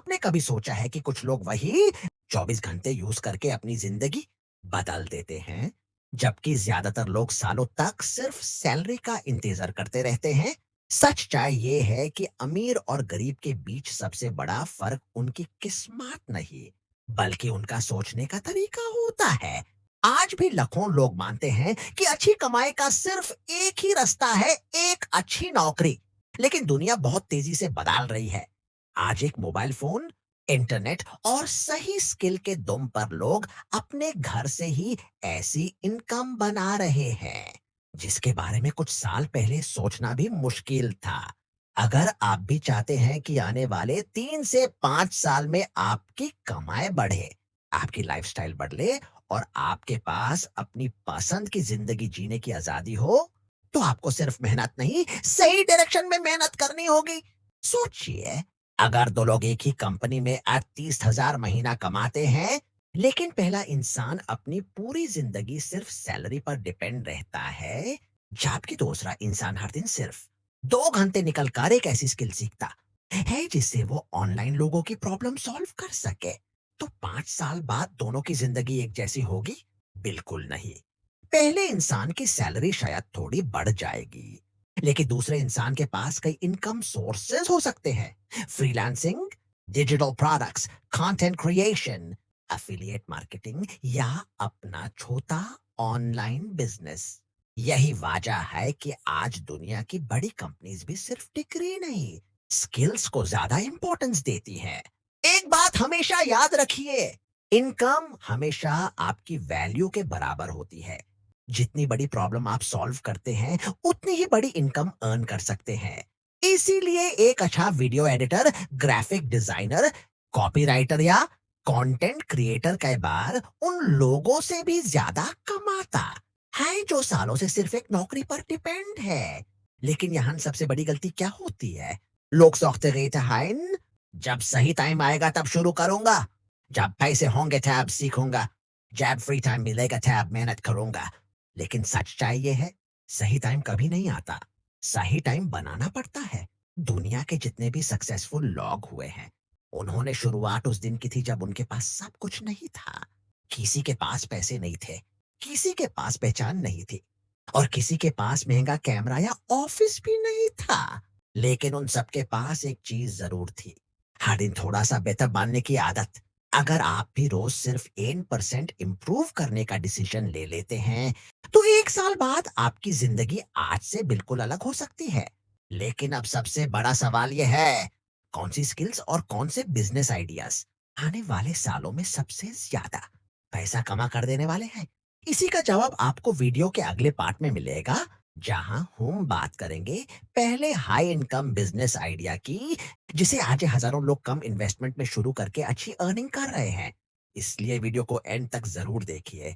आपने कभी सोचा है कि कुछ लोग वही 24 घंटे यूज करके अपनी जिंदगी बदल देते हैं, जबकि ज्यादातर लोग सालों तक सिर्फ सैलरी का इंतजार करते रहते हैं? सच्चाई ये है कि अमीर और गरीब के बीच सबसे बड़ा फर्क उनकी किस्मत नहीं, बल्कि उनका सोचने का तरीका होता है। आज भी लाखों लोग मानते हैं कि अच्छी कमाई का सिर्फ एक ही रास्ता है, एक अच्छी नौकरी। लेकिन दुनिया बहुत तेजी से बदल रही है। आज एक मोबाइल फोन, इंटरनेट और सही स्किल के दम पर लोग अपने घर से ही ऐसी इनकम बना रहे हैं जिसके बारे में कुछ साल पहले सोचना भी मुश्किल था। अगर आप भी चाहते हैं कि आने वाले 3 से 5 साल में आपकी कमाई बढ़े, आपकी लाइफस्टाइल बदले और आपके पास अपनी पसंद की जिंदगी जीने की आजादी हो, तो आपको सिर्फ मेहनत नहीं, सही डायरेक्शन में मेहनत करनी होगी। सोचिए, अगर दो लोग एक ही कंपनी में 30,000 महीना कमाते हैं, लेकिन पहला इंसान अपनी पूरी जिंदगी सिर्फ सैलरी पर डिपेंड रहता है, जबकि दूसरा इंसान हर दिन सिर्फ 2 घंटे निकल कर एक ऐसी स्किल सीखता है जिससे वो ऑनलाइन लोगों की प्रॉब्लम सॉल्व कर सके, तो 5 साल बाद दोनों की जिंदगी एक जैसी होगी? बिल्कुल नहीं। पहले इंसान की सैलरी शायद थोड़ी बढ़ जाएगी, लेकिन दूसरे इंसान के पास कई इनकम सोर्सेज हो सकते हैं। Freelancing, digital products, content creation, affiliate marketing या अपना छोटा ऑनलाइन बिजनेस। यही वजह है कि आज दुनिया की बड़ी कंपनीज भी सिर्फ डिग्री नहीं, स्किल्स को ज्यादा इंपॉर्टेंस देती हैं। एक बात हमेशा याद रखिए, इनकम हमेशा आपकी वैल्यू के बराबर होती है। जितनी बड़ी प्रॉब्लम आप सॉल्व करते हैं, उतनी ही बड़ी इनकम अर्न कर सकते हैं। इसीलिए एक अच्छा video editor, graphic designer, copywriter या कंटेंट क्रिएटर कई बार उन लोगों से भी ज्यादा कमाता है जो सालों से सिर्फ एक नौकरी पर डिपेंड है। लेकिन यहाँ सबसे बड़ी गलती क्या होती है? लोग सोचते रहते हैं, जब सही टाइम आएगा तब शुरू करूंगा, जब पैसे होंगे तब सीखूंगा, जब फ्री टाइम मिलेगा तब मेहनत करूंगा। लेकिन सच्चाई ये है, सही टाइम कभी नहीं आता, सही टाइम बनाना पड़ता है। दुनिया के जितने भी सक्सेसफुल लोग हुए हैं, उन्होंने शुरुआत उस दिन की थी जब उनके पास सब कुछ नहीं था। किसी के पास पैसे नहीं थे, किसी के पास पहचान नहीं थी, और किसी के पास महंगा कैमरा या ऑफिस भी नहीं था। लेकिन उन सबके पास एक चीज जरूर थी, हर दिन थोड़ा सा बेहतर बनने की आदत। अगर आप भी रोज सिर्फ 1% इम्प्रूव करने का डिसीजन ले लेते हैं, तो 1 साल बाद आपकी जिंदगी आज से बिल्कुल अलग हो सकती है। लेकिन अब सबसे बड़ा सवाल यह है, कौन सी स्किल्स और कौन से बिजनेस आइडियाज आने वाले सालों में सबसे ज्यादा पैसा कमा कर देने वाले हैं? इसी का जवाब आपको वीडियो के अगले पार्ट में मिलेगा, जहां हम बात करेंगे पहले हाई इनकम बिजनेस आइडिया की, जिसे आज हजारों लोग कम इन्वेस्टमेंट में शुरू करके अच्छी अर्निंग कर रहे हैं। इसलिए वीडियो को एंड तक जरूर देखिए,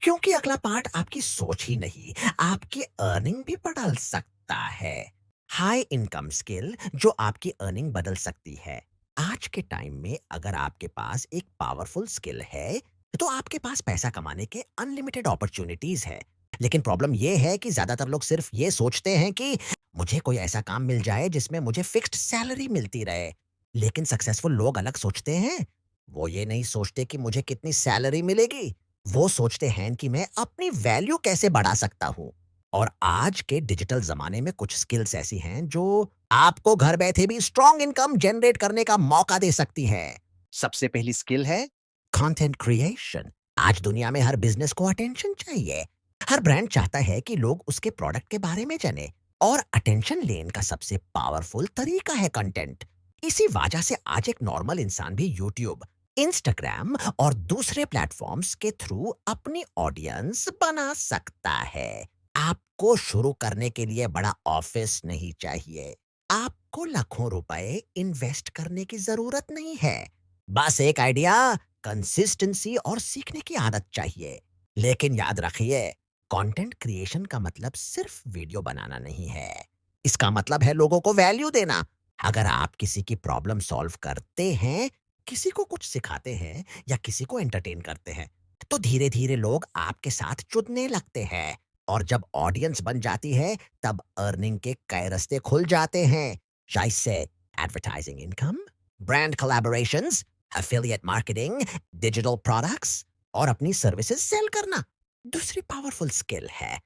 क्योंकि अगला पार्ट आपकी सोच ही नहीं, आपकी अर्निंग भी बदल सकता है। हाई इनकम स्किल जो आपकी अर्निंग बदल सकती है। आज के टाइम में अगर आपके पास एक पावरफुल स्किल है, तो आपके पास पैसा कमाने के अनलिमिटेड अपॉर्चुनिटीज है। लेकिन प्रॉब्लम यह है कि ज्यादातर लोग सिर्फ ये सोचते हैं कि मुझे कोई ऐसा काम मिल जाए जिसमें मुझे फिक्स्ड सैलरी मिलती रहे। लेकिन सक्सेसफुल लोग अलग सोचते हैं। वो ये नहीं सोचते कि मुझे कितनी सैलरी मिलेगी, वो सोचते हैं कि मैं अपनी वैल्यू कैसे बढ़ा सकता हूँ। और आज के डिजिटल जमाने में कुछ स्किल्स ऐसी हैं जो आपको घर बैठे भी स्ट्रॉन्ग इनकम जनरेट करने का मौका दे सकती है। सबसे पहली स्किल है कंटेंट क्रिएशन। आज दुनिया में हर बिजनेस को अटेंशन चाहिए। हर ब्रांड चाहता है कि लोग उसके प्रोडक्ट के बारे में जाने, और अटेंशन लेने का सबसे पावरफुल तरीका है कंटेंट। इसी वजह से आज एक नॉर्मल इंसान भी यूट्यूब, इंस्टाग्राम और दूसरे प्लेटफॉर्म्स के थ्रू अपनी ऑडियंस बना सकता है। आपको शुरू करने के लिए बड़ा ऑफिस नहीं चाहिए, आपको लाखों रुपए इन्वेस्ट करने की जरूरत नहीं है। बस एक आइडिया, कंसिस्टेंसी और सीखने की आदत चाहिए। लेकिन याद रखिए, कंटेंट क्रिएशन का मतलब सिर्फ वीडियो बनाना नहीं है, इसका मतलब है लोगों को वैल्यू देना। अगर आप किसी की प्रॉब्लम सॉल्व करते हैं, किसी को कुछ सिखाते हैं या किसी को एंटरटेन करते हैं, तो धीरे धीरे लोग आपके साथ जुड़ने लगते हैं। और जब ऑडियंस बन जाती है, तब अर्निंग के कई रास्ते खुल जाते हैं, जैसे advertising income, brand collaborations, affiliate marketing, digital products और अपनी सर्विसेज सेल करना दूसरी पावरफुल स्किल है।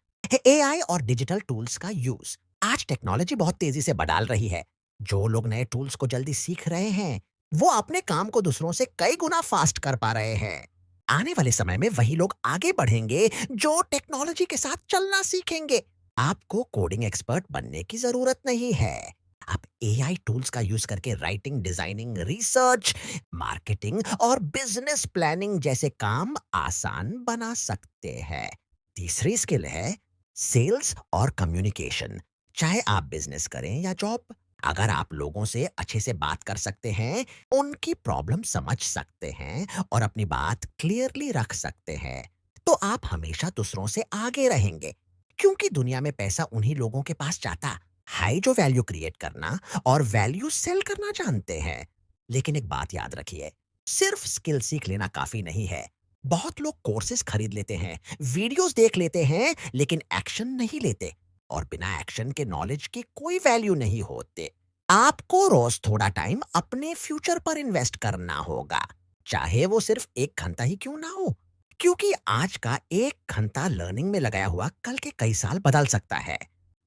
एआई और डिजिटल टूल्स का यूज। आज टेक्नोलॉजी बहुत तेजी से बदल रही है। जो लोग नए टूल्स को जल्दी सीख रहे हैं, वो अपने काम को दूसरों से कई गुना फास्ट कर पा रहे हैं। आने वाले समय में वही लोग आगे बढ़ेंगे जो टेक्नोलॉजी के साथ चलना सीखेंगे। आपको कोडिंग एक्सपर्ट बनने की जरूरत नहीं है। आप एआई टूल्स का यूज करके राइटिंग, डिजाइनिंग, रिसर्च, मार्केटिंग और बिजनेस प्लानिंग जैसे काम आसान बना सकते हैं। तीसरी स्किल है सेल्स और कम्युनिकेशन। चाहे आप बिजनेस करें या जॉब, अगर आप लोगों से अच्छे से बात कर सकते हैं, उनकी प्रॉब्लम समझ सकते हैं और अपनी बात क्लियरली रख सकते हैं, तो आप हमेशा दूसरों से आगे रहेंगे। क्योंकि दुनिया में पैसा उन्हीं लोगों के पास जाता है जो वैल्यू क्रिएट करना और वैल्यू सेल करना जानते हैं। लेकिन एक बात याद रखिए, सिर्फ स्किल सीख लेना काफी नहीं है। बहुत लोग कोर्सेज खरीद लेते हैं, वीडियोस देख लेते हैं, लेकिन एक्शन नहीं लेते। और बिना एक्शन के नॉलेज की कोई वैल्यू नहीं होते। आपको रोज थोड़ा टाइम अपने फ्यूचर पर इन्वेस्ट करना होगा, चाहे वो सिर्फ 1 घंटा ही क्यों ना हो। क्योंकि आज का 1 घंटा लर्निंग में लगाया हुआ कल के कई साल बदल सकता है।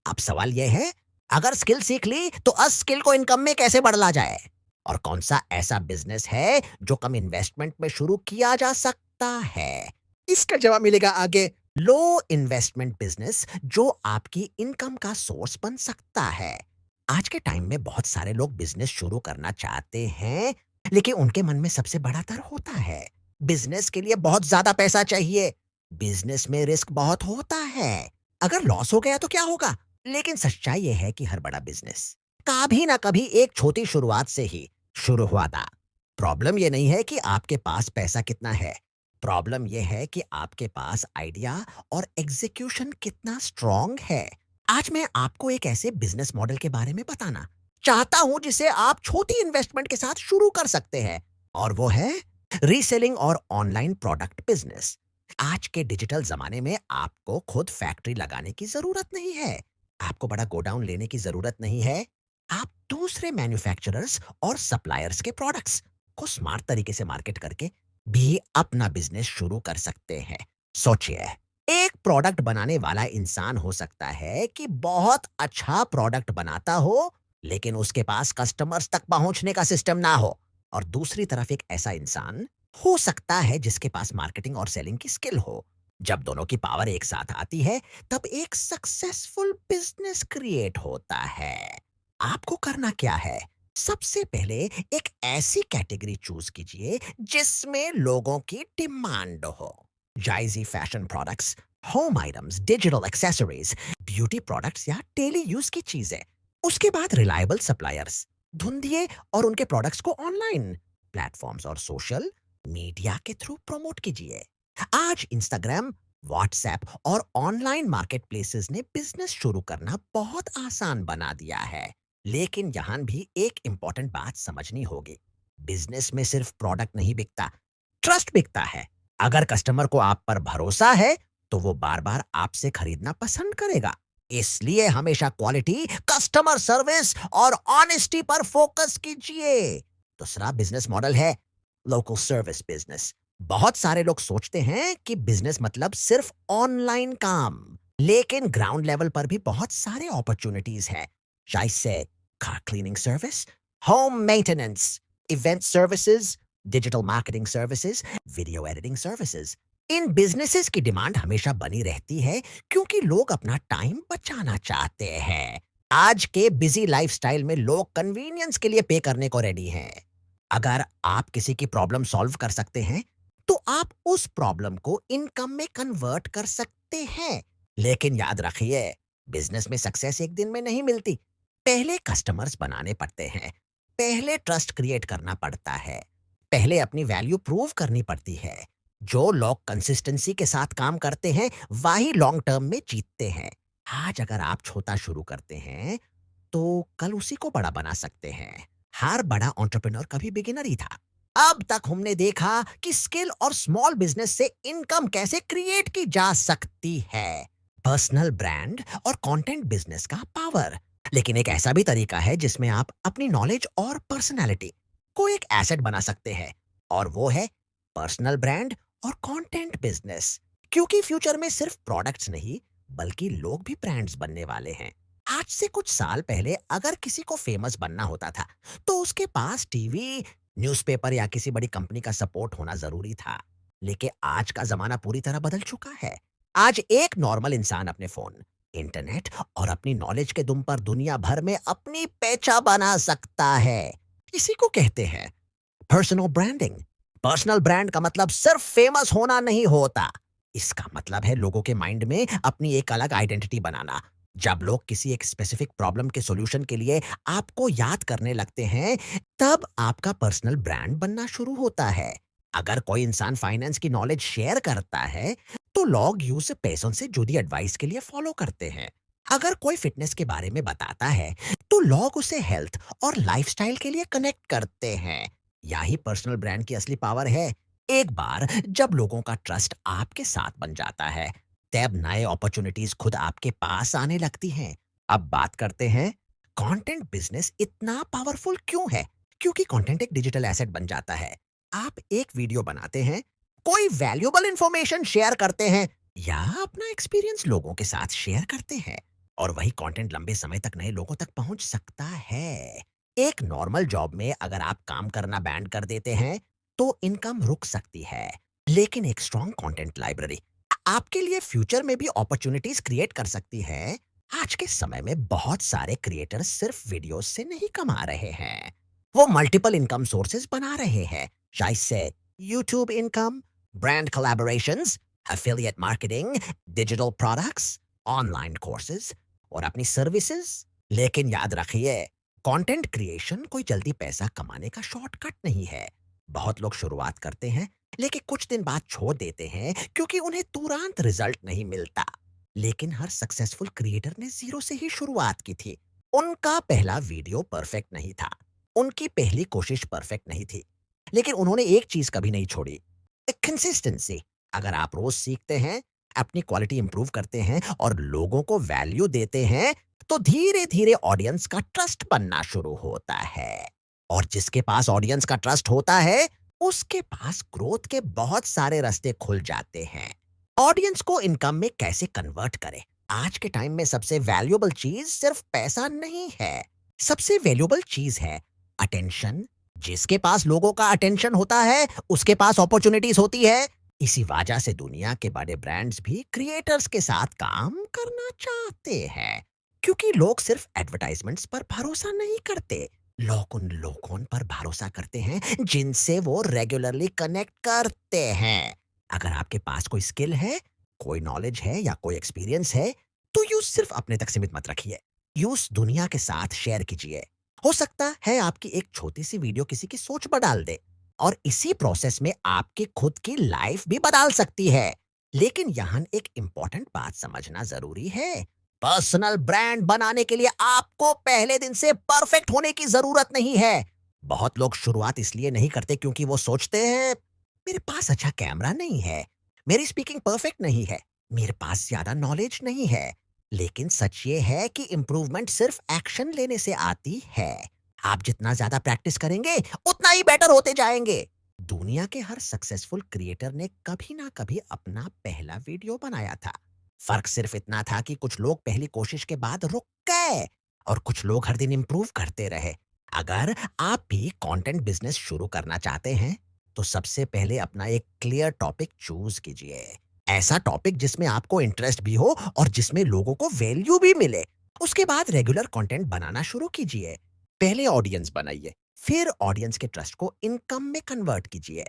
अब सवाल यह है, अगर स्किल सीख ली तो उस स्किल को इनकम में कैसे बदला जाए? और कौन सा ऐसा बिजनेस है जो कम इन्वेस्टमेंट में शुरू किया जा सकता है? इसका जवाब मिलेगा आगे। लो इन्वेस्टमेंट बिजनेस जो आपकी इनकम का सोर्स बन सकता है। आज के टाइम में बहुत सारे लोग बिजनेस शुरू करना चाहते हैं, लेकिन उनके मन में सबसे बड़ा डर होता है। बिजनेस के लिए बहुत ज्यादा पैसा चाहिए। बिजनेस में रिस्क बहुत होता है। अगर लॉस हो गया तो क्या होगा? लेकिन सच्चाई यह है कि हर बड़ा बिजनेस कभी ना कभी एक छोटी शुरुआत से ही शुरू हुआ था। प्रॉब्लम यह नहीं है कि आपके पास पैसा कितना है। प्रॉब्लम यह है कि आपके पास आइडिया और एग्जीक्यूशन कितना स्ट्रांग है। आज मैं आपको एक ऐसे बिजनेस मॉडल के बारे में बताना चाहता हूं जिसे आप छोटी इन्वेस्टमेंट के साथ शुरू कर सकते हैं, और वो है रीसेलिंग और ऑनलाइन प्रोडक्ट बिजनेस। आज के डिजिटल जमाने में आपको खुद फैक्ट्री लगाने की जरूरत नहीं है। आपको बड़ा गोडाउन लेने की जरूरत नहीं है। आप दूसरे मैन्युफैक्चरर्स और सप्लायर्स के प्रोडक्ट्स को स्मार्ट तरीके से मार्केट करके भी अपना बिजनेस शुरू कर सकते हैं। सोचिए, एक प्रोडक्ट बनाने वाला इंसान हो सकता है कि बहुत अच्छा प्रोडक्ट बनाता हो, लेकिन उसके पास कस्टमर्स तक पहुंचने का सिस्टम ना हो। और दूसरी तरफ एक ऐसा इंसान हो सकता है जिसके पास मार्केटिंग और सेलिंग की स्किल हो। जब दोनों की पावर एक साथ आती है, तब एक सक्सेसफुल बिजनेस क्रिएट होता है। आपको करना क्या है? सबसे पहले एक ऐसी कैटेगरी चूज कीजिए जिसमें लोगों की डिमांड हो। जायजी fashion products, home items, digital accessories, beauty products या डेली यूज की चीजें। उसके बाद रिलायबल सप्लायर्स ढूंढिए और उनके प्रोडक्ट्स को ऑनलाइन प्लेटफॉर्म्स और सोशल मीडिया के थ्रू प्रमोट कीजिए। आज इंस्टाग्राम, व्हाट्सएप और ऑनलाइन मार्केटप्लेसेस ने बिजनेस शुरू करना बहुत आसान बना दिया है। लेकिन यहां भी एक इंपॉर्टेंट बात समझनी होगी। बिजनेस में सिर्फ प्रोडक्ट नहीं बिकता, ट्रस्ट बिकता है। अगर कस्टमर को आप पर भरोसा है, तो वो बार बार आपसे खरीदना पसंद करेगा। इसलिए हमेशा क्वालिटी, कस्टमर सर्विस और ऑनेस्टी पर फोकस कीजिए। दूसरा बिजनेस मॉडल है लोकल सर्विस बिजनेस। बहुत सारे लोग सोचते हैं कि बिजनेस मतलब सिर्फ ऑनलाइन काम, लेकिन ग्राउंड लेवल पर भी बहुत सारे अपॉर्चुनिटीज है। जैसे car cleaning service, home maintenance, event services, digital marketing services, video editing services. इन बिजनेसेस की डिमांड हमेशा बनी रहती है, क्योंकि लोग अपना टाइम बचाना चाहते हैं। आज के बिजी लाइफस्टाइल में लोग कन्वीनियंस के लिए पे करने को रेडी हैं। अगर आप किसी की प्रॉब्लम सॉल्व कर सकते हैं, तो आप उस प्रॉब्लम को इनकम में कन्वर्ट कर सकते हैं। लेकिन याद रखिए, बिजनेस में सक्सेस एक दिन में नहीं मिलती। पहले कस्टमर्स बनाने पड़ते हैं, पहले ट्रस्ट क्रिएट करना पड़ता है, पहले अपनी वैल्यू प्रूव करनी पड़ती है। जो लोग कंसिस्टेंसी के साथ काम करते हैं, वही लॉन्ग टर्म में जीतते हैं। आज अगर आप छोटा शुरू करते हैं, तो कल उसी को बड़ा बना सकते हैं। हर बड़ा एंटरप्रेन्योर कभी बिगिनर ही था। अब तक हमने देखा कि स्किल और स्मॉल बिजनेस से इनकम कैसे क्रिएट की जा सकती है। पर्सनल ब्रांड और कंटेंट बिजनेस का पावर। लेकिन एक ऐसा भी तरीका है जिसमें आप अपनी नॉलेज और पर्सनालिटी को एक एसेट बना सकते हैं, और वो है पर्सनल ब्रांड और कंटेंट बिजनेस। क्योंकि फ्यूचर में सिर्फ प्रोडक्ट्स नहीं, बल्कि लोग भी ब्रांड्स बनने वाले हैं। आज से कुछ साल पहले अगर किसी को फेमस बनना होता था, तो उसके पास टीवी, न्यूज़पेपर या किसी बड़ी कंपनी का सपोर्ट होना जरूरी था। लेकिन आज का जमाना पूरी तरह बदल चुका है। आज एक नॉर्मल इंसान अपने फोन, इंटरनेट और अपनी नॉलेज के दुम पर दुनिया भर में अपनी पहचान बना सकता है। इसी को कहते हैं पर्सनल ब्रांडिंग। पर्सनल ब्रांड का मतलब सिर्फ फेमस होना नहीं होता। इसका मतलब है लोगों के माइंड में अपनी एक अलग आइडेंटिटी बनाना। जब लोग किसी एक स्पेसिफिक प्रॉब्लम के सॉल्यूशन के लिए आपको याद करने लगते हैं, तब आपका पर्सनल ब्रांड बनना शुरू होता है। अगर कोई इंसान फाइनेंस की नॉलेज शेयर करता है, तो लोग उसे पैसों से जुड़ी एडवाइस के लिए फॉलो करते हैं। अगर कोई फिटनेस के बारे में बताता है, तो लोग उसे हेल्थ और लाइफस्टाइल के लिए कनेक्ट करते हैं। यही पर्सनल ब्रांड की असली पावर है। एक बार जब लोगों का ट्रस्ट आपके साथ बन जाता है, तब नए अपॉर्चुनिटीज खुद आपके पास आने लगती हैं। अब बात करते हैं कंटेंट बिजनेस इतना पावरफुल क्यों है। क्योंकि कंटेंट एक डिजिटल एसेट बन जाता है। आप एक वीडियो बनाते हैं, कोई वैल्यूएबल इंफॉर्मेशन शेयर करते हैं, या अपना एक्सपीरियंस लोगों के साथ शेयर करते हैं, और वही कंटेंट लंबे समय तक नए लोगों तक पहुंच सकता है। एक नॉर्मल जॉब में अगर आप काम करना बैंड कर देते हैं, तो इनकम रुक सकती है। लेकिन एक स्ट्रॉन्ग कंटेंट लाइब्रेरी आपके लिए फ्यूचर में भी अपॉर्चुनिटीज क्रिएट कर सकती है। आज के समय में बहुत सारे क्रिएटर्स सिर्फ वीडियोस से नहीं कमा रहे हैं, वो मल्टीपल इनकम सोर्सेज बना रहे हैं। जैसे YouTube income, brand collaborations, affiliate marketing, digital products, online courses और अपनी सर्विसेज। लेकिन याद रखिए, कंटेंट क्रिएशन कोई जल्दी पैसा कमाने का शॉर्टकट नहीं है। बहुत लोग शुरुआत करते हैं, लेकिन कुछ दिन बाद छोड़ देते हैं क्योंकि उन्हें तुरंत रिजल्ट नहीं मिलता। लेकिन हर सक्सेसफुल क्रिएटर ने जीरो से ही शुरुआत की थी। उनका पहला वीडियो परफेक्ट नहीं था, उनकी पहली कोशिश परफेक्ट नहीं थी, लेकिन उन्होंने एक चीज कभी नहीं छोड़ी, कंसिस्टेंसी। अगर आप रोज सीखते हैं, अपनी क्वालिटी इंप्रूव करते हैं और लोगों को वैल्यू देते हैं, तो धीरे धीरे ऑडियंस का ट्रस्ट बनना शुरू होता है। और जिसके पास ऑडियंस का ट्रस्ट होता है, उसके पास ग्रोथ के बहुत सारे रास्ते खुल जाते हैं। ऑडियंस को इनकम में कैसे कन्वर्ट करें? आज के टाइम में सबसे वैल्यूएबल चीज सिर्फ पैसा नहीं है। सबसे वैल्यूएबल चीज है अटेंशन। जिसके पास लोगों का अटेंशन होता है, उसके पास अपॉर्चुनिटीज होती है। इसी वजह से दुनिया के बड़े ब्रांड्स भी क्रिएटर्स के साथ काम करना चाहते हैं। क्योंकि लोग सिर्फ एडवर्टाइजमेंट्स पर भरोसा नहीं करते, लोग उन लोगों पर भरोसा करते हैं जिनसे वो रेगुलरली कनेक्ट करते हैं। अगर आपके पास कोई स्किल है, कोई नॉलेज है या कोई एक्सपीरियंस है, तो यूज सिर्फ अपने तक सीमित मत रखिए, यूज दुनिया के साथ शेयर कीजिए। हो सकता है आपकी एक छोटी सी वीडियो किसी की सोच बदल दे, और इसी प्रोसेस में आपकी खुद की लाइफ भी बदल सकती है। लेकिन यहाँ एक इंपॉर्टेंट बात समझना जरूरी है। पर्सनल ब्रांड बनाने के लिए आपको पहले दिन से परफेक्ट होने की जरूरत नहीं है। बहुत लोग शुरुआत इसलिए नहीं करते क्योंकि वो सोचते हैं, मेरे पास अच्छा कैमरा नहीं है, मेरी स्पीकिंग परफेक्ट नहीं है, मेरे पास ज्यादा नॉलेज नहीं है। लेकिन सच ये है कि इंप्रूवमेंट सिर्फ एक्शन लेने से आती है। आप जितना ज्यादा प्रैक्टिस करेंगे, उतना ही बेटर होते जाएंगे। दुनिया के हर सक्सेसफुल क्रिएटर ने कभी ना कभी अपना पहला वीडियो बनाया था। फर्क सिर्फ इतना था कि कुछ लोग पहली कोशिश के बाद रुक गए, और कुछ लोग हर दिन इंप्रूव करते रहे। अगर आप भी कंटेंट बिजनेस शुरू करना चाहते हैं, तो सबसे पहले अपना एक क्लियर टॉपिक चूज कीजिए। ऐसा टॉपिक जिसमें आपको इंटरेस्ट भी हो और जिसमें लोगों को वैल्यू भी मिले। उसके बाद रेगुलर कंटेंट बनाना शुरू कीजिए। पहले ऑडियंस बनाइए, फिर ऑडियंस के ट्रस्ट को इनकम में कन्वर्ट कीजिए।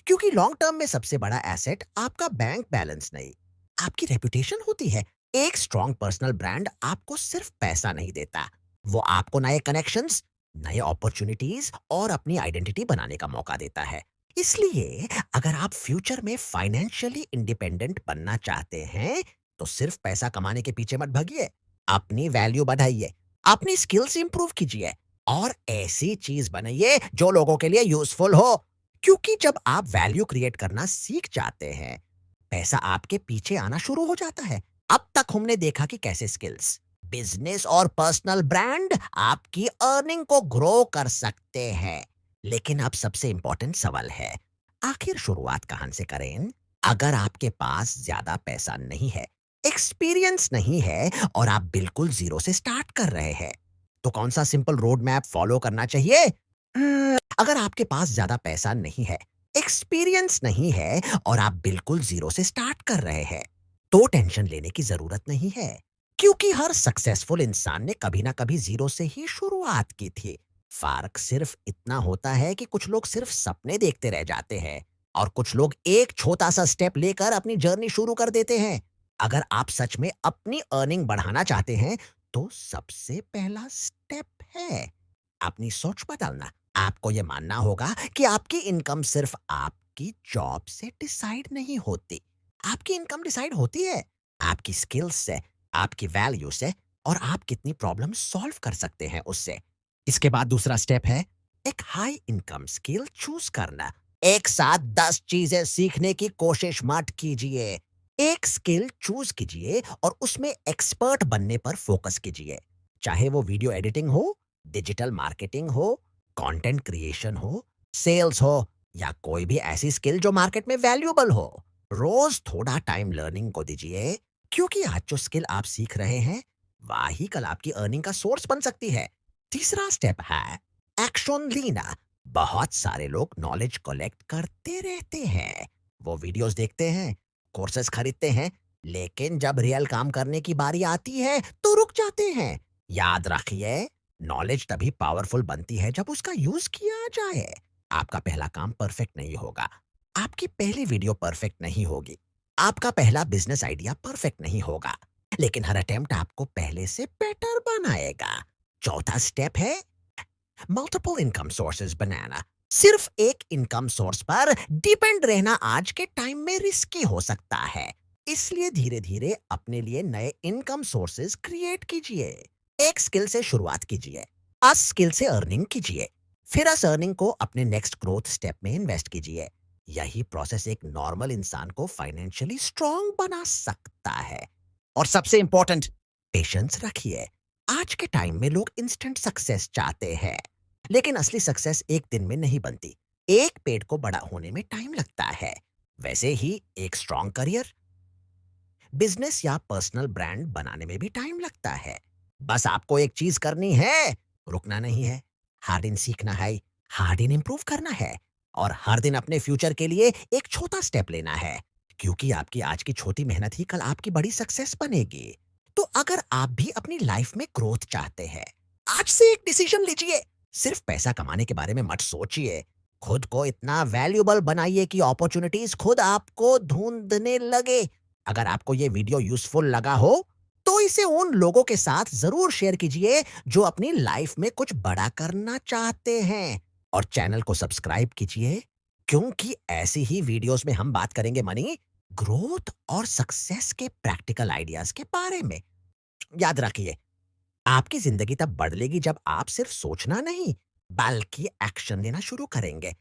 क्योंकि लॉन्ग टर्म में सबसे बड़ा एसेट आपका बैंक बैलेंस नहीं, आपकी रेपुटेशन होती है। एक स्ट्रॉन्ग पर्सनल ब्रांड आपको सिर्फ पैसा नहीं देता, वो आपको नए कनेक्शंस, नए अपॉर्चुनिटीज और अपनी आइडेंटिटी बनाने का मौका देता है। इसलिए अगर आप फ्यूचर में फाइनेंशियली इंडिपेंडेंट बनना चाहते हैं, तो सिर्फ पैसा कमाने के पीछे मत भागिए। अपनी वैल्यू बढ़ाइए, अपनी स्किल्स इंप्रूव कीजिए, और ऐसी चीज बनाइए जो लोगों के लिए यूजफुल हो। क्योंकि जब आप वैल्यू क्रिएट करना सीख जाते हैं, पैसा आपके पीछे आना शुरू हो जाता है। अब तक हमने देखा कि कैसे स्किल्स, बिजनेस और पर्सनल ब्रांड आपकी अर्निंग को ग्रो कर सकते हैं। लेकिन अब सबसे इंपॉर्टेंट सवाल है, आखिर शुरुआत कहाँ से करें? अगर आपके पास ज्यादा पैसा नहीं है, एक्सपीरियंस नहीं है और आप बिल्कुल जीरो से स्टार्ट कर रहे हैं, तो कौन सा सिंपल रोड मैप फॉलो करना चाहिए? अगर आपके पास ज्यादा पैसा नहीं है, एक्सपीरियंस नहीं है और आप बिल्कुल जीरो से स्टार्ट कर रहे हैं, तो टेंशन लेने की जरूरत नहीं है, क्योंकि हर सक्सेसफुल इंसान ने कभी ना कभी जीरो से ही शुरुआत की थी। फर्क सिर्फ इतना होता है कि कुछ लोग सिर्फ सपने देखते रह जाते हैं और कुछ लोग एक छोटा सा स्टेप लेकर अपनी जर्नी शुरू कर देते हैं। अगर आप सच में अपनी अर्निंग बढ़ाना चाहते हैं, तो सबसे पहला स्टेप है अपनी सोच बदलना। आपको ये मानना होगा कि आपकी इनकम सिर्फ आपकी जॉब से डिसाइड नहीं होती। आपकी इनकम डिसाइड होती है आपकी स्किल्स से, आपकी वैल्यू से और आप कितनी प्रॉब्लम सॉल्व कर सकते हैं उससे। इसके बाद दूसरा स्टेप है एक हाई इनकम स्किल चूज करना। एक साथ 10 चीजें सीखने की कोशिश मत कीजिए। एक स्किल चूज कीजिए और उसमें एक्सपर्ट बनने पर फोकस कीजिए। चाहे वो वीडियो एडिटिंग हो, डिजिटल मार्केटिंग हो, कंटेंट क्रिएशन हो, सेल्स हो या कोई भी ऐसी स्किल जो मार्केट में वैल्यूएबल हो। रोज थोड़ा टाइम लर्निंग को दीजिए, क्योंकि आज जो स्किल आप सीख रहे हैं, वही कल आपकी अर्निंग का सोर्स बन सकती है। तीसरा स्टेप है एक्शन लेना। बहुत सारे लोग नॉलेज कलेक्ट करते रहते हैं। वो वीडियोस देखते हैं, कोर्सेस खरीदते हैं, लेकिन जब रियल काम करने की बारी आती है तो रुक जाते हैं। याद रखिए, नॉलेज तभी पावरफुल बनती है जब उसका यूज किया जाए। आपका पहला काम परफेक्ट नहीं होगा, आपकी पहली वीडियो परफेक्ट नहीं होगी, आपका पहला बिजनेस आइडिया परफेक्ट नहीं होगा, लेकिन हर अटेम्प्ट आपको पहले से बेटर बनाएगा। चौथा स्टेप है मल्टीपल इनकम सोर्सेज बनाना। सिर्फ एक इनकम सोर्स पर डिपेंड रहना आज के टाइम में रिस्की हो सकता है। इसलिए धीरे धीरे अपने लिए नए इनकम सोर्सेज क्रिएट कीजिए। एक स्किल से शुरुआत कीजिए, अस स्किल से अर्निंग कीजिए, फिर अस अर्निंग को अपने नेक्स्ट ग्रोथ स्टेप में इन्वेस्ट कीजिए। यही प्रोसेस एक नॉर्मल इंसान को फाइनेंशियली स्ट्रांग बना सकता है। और सबसे इंपॉर्टेंट, पेशेंस रखिए। आज के टाइम में लोग इंस्टेंट सक्सेस चाहते हैं, लेकिन असली सक्सेस एक दिन में नहीं बनती। एक पेड़ को बड़ा होने में टाइम लगता है। वैसे ही एक स्ट्रांग करियर, बिजनेस या पर्सनल ब्रांड बनाने में भी टाइम लगता है। बस आपको एक चीज करनी है, रुकना नहीं है, हार्ड इन सीखना है, हार्ड इन इम्प्रूव करना है और हर दिन अपने फ्यूचर के लिए एक छोटा स्टेप लेना है, क्योंकि आपकी आज की छोटी मेहनत ही कल आपकी बड़ी सक्सेस बनेगी। तो अगर आप भी अपनी लाइफ में ग्रोथ चाहते हैं, आज से एक डिसीजन लीजिए। सिर्फ पैसा कमाने के बारे में मत सोचिए। खुद को इतना वैल्यूएबल बनाइए कि अपॉर्चुनिटीज खुद आपको ढूंढने लगे। अगर आपको ये वीडियो यूजफुल लगा हो, तो इसे उन लोगों के साथ जरूर शेयर कीजिए जो अपनी लाइफ में कुछ बड़ा करना चाहते हैं। और चैनल को सब्सक्राइब कीजिए, क्योंकि ऐसी ही वीडियोस में हम बात करेंगे मनी, ग्रोथ और सक्सेस के प्रैक्टिकल आइडियाज के बारे में। याद रखिए, आपकी जिंदगी तब बदलेगी जब आप सिर्फ सोचना नहीं, बल्कि एक्शन लेना शुरू करेंगे।